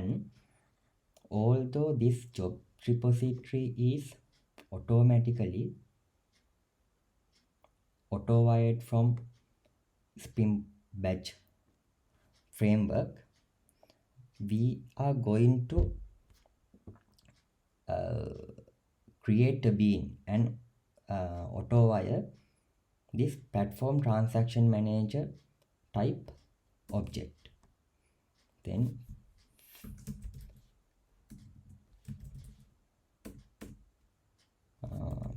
And although this job repository is automatically auto-wired from Spin Batch framework, we are going to create a bean and auto-wire this platform transaction manager type object. Then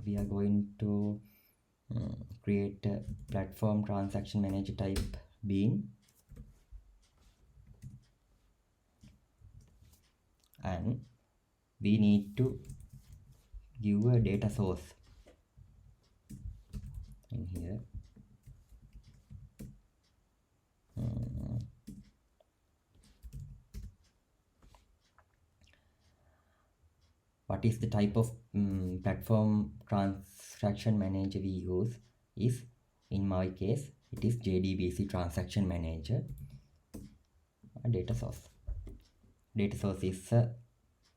we are going to create a platform transaction manager type bean, and we need to give a data source in here. What is the type of platform transaction manager we use is, in my case, it is JDBC transaction manager. Data source. Data source is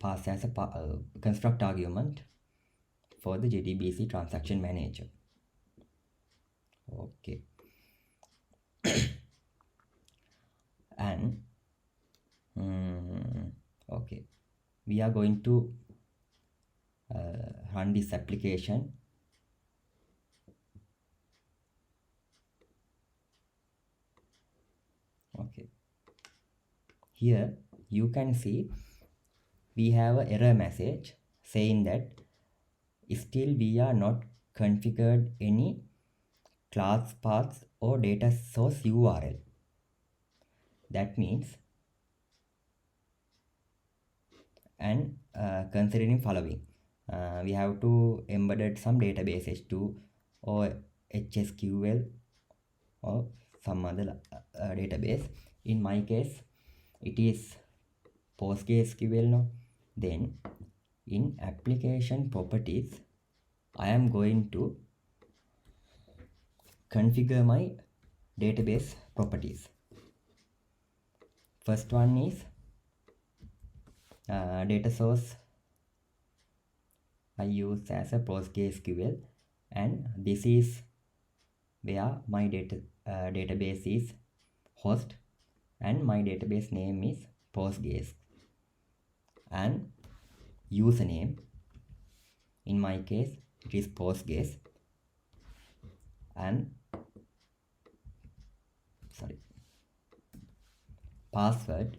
passed as a construct argument for the JDBC transaction manager. Okay. And okay, we are going to run this application. Okay, here you can see we have an error message saying that still we are not configured any class paths or data source URL. That means, and considering following, we have to embed some database H2 or HSQL or some other database. In my case, it is ProsgreSQL now. Then in application properties, I am going to configure my database properties. First one is data source. I use as a ProsgreSQL, and this is where my database is host, and my database name is Postgres, and username, in my case it is Postgres, and password,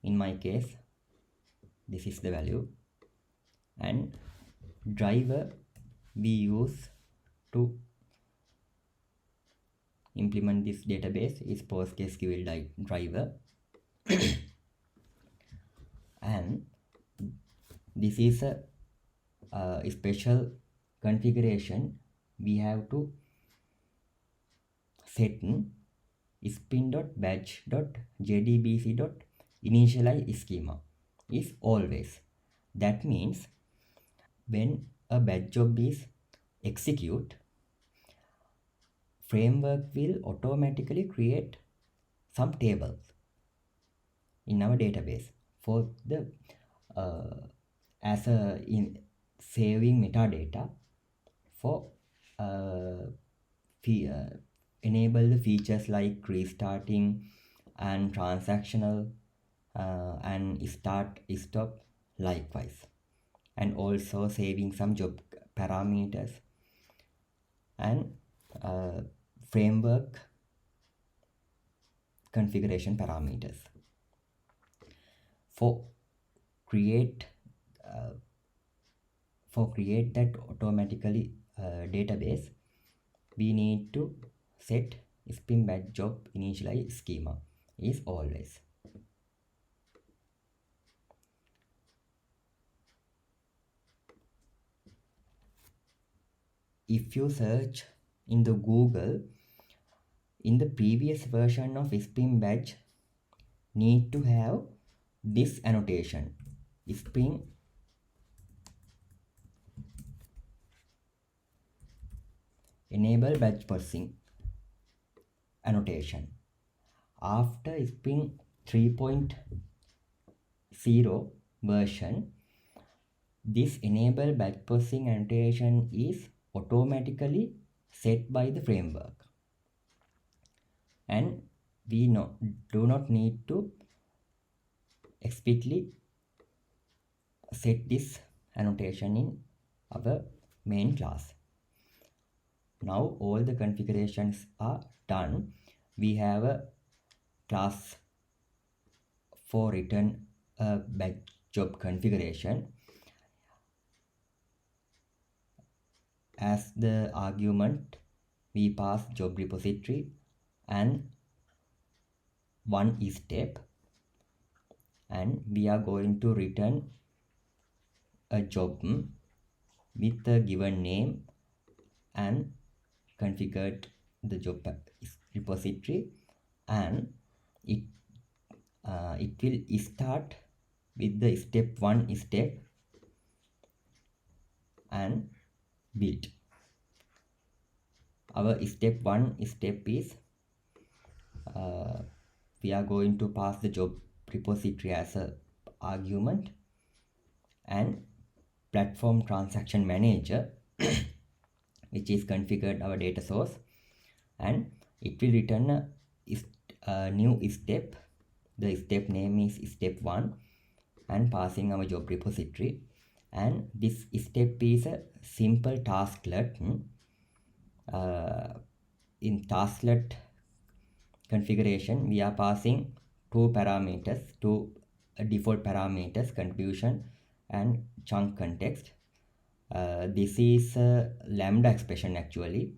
in my case this is the value, and driver we use to implement this database is ProsgreSQL driver. And this is a special configuration we have to set spin.batch.jdbc.initializeSchema is always. That means when a batch job is execute, framework will automatically create some tables in our database for the in saving metadata for enable the features like restarting and transactional and start stop likewise, and also saving some job parameters and framework configuration parameters. For create that automatically database, we need to set spin batch job initialize schema is always. If you search in the Google, in the previous version of spin batch need to have this annotation, spin enable batch processing annotation. After spin 3.0 0 version, this enable batch processing annotation is automatically set by the framework, and we do not need to explicitly set this annotation in our main class. Now all the configurations are done. We have a class for return a batch job configuration. As the argument, we pass job repository and one step, and we are going to return a job with a given name and configured the job repository, and it will start with the step 1 step and build. Our step 1 step is we are going to pass the job repository as a argument, and platform transaction manager which is configured our data source, and it will return a new step. The step name is step 1 and passing our job repository, and this step is a simple tasklet. In tasklet configuration, we are passing two default parameters, contribution and chunk context. This is a lambda expression actually.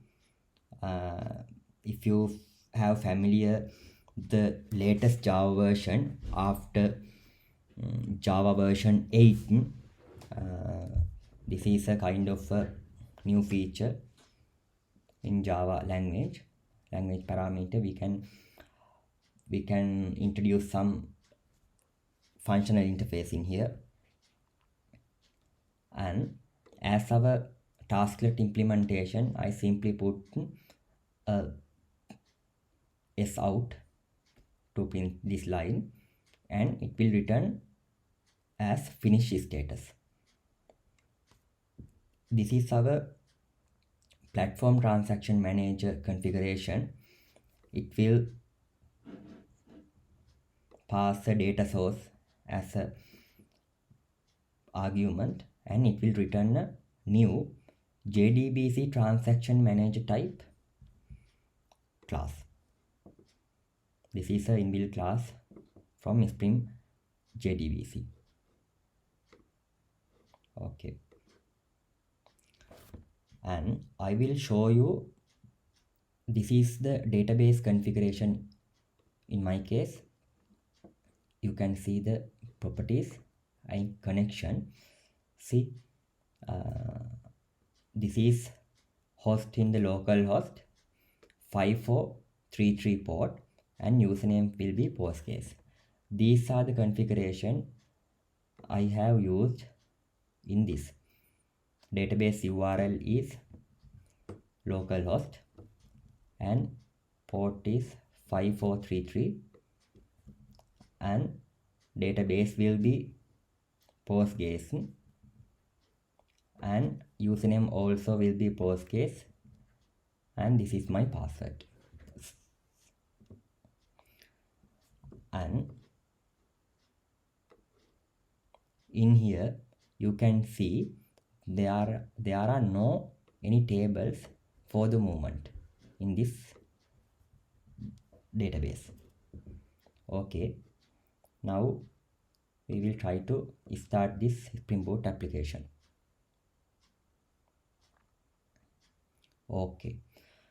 If you have familiar the latest Java version after Java version 8, this is a kind of a new feature in Java language parameter. We can introduce some functional interface in here, and as our tasklet implementation, I simply put S out to print this line, and it will return as finish status. This is our platform transaction manager configuration. It will pass a data source as a argument, and it will return a new JDBC transaction manager type class. This is a inbuilt class from Spring JDBC. Okay, and I will show you, this is the database configuration. In my case, you can see the properties and connection. See, this is host in the local host 5433 port, and username will be Postgres. These are the configuration I have used in this. Database URL is localhost and port is 5433, and database will be Postgres, and username also will be Postgres, and this is my password. And in here you can see there are no any tables for the moment in this database. Okay, now we will try to start this Spring Boot application. Okay,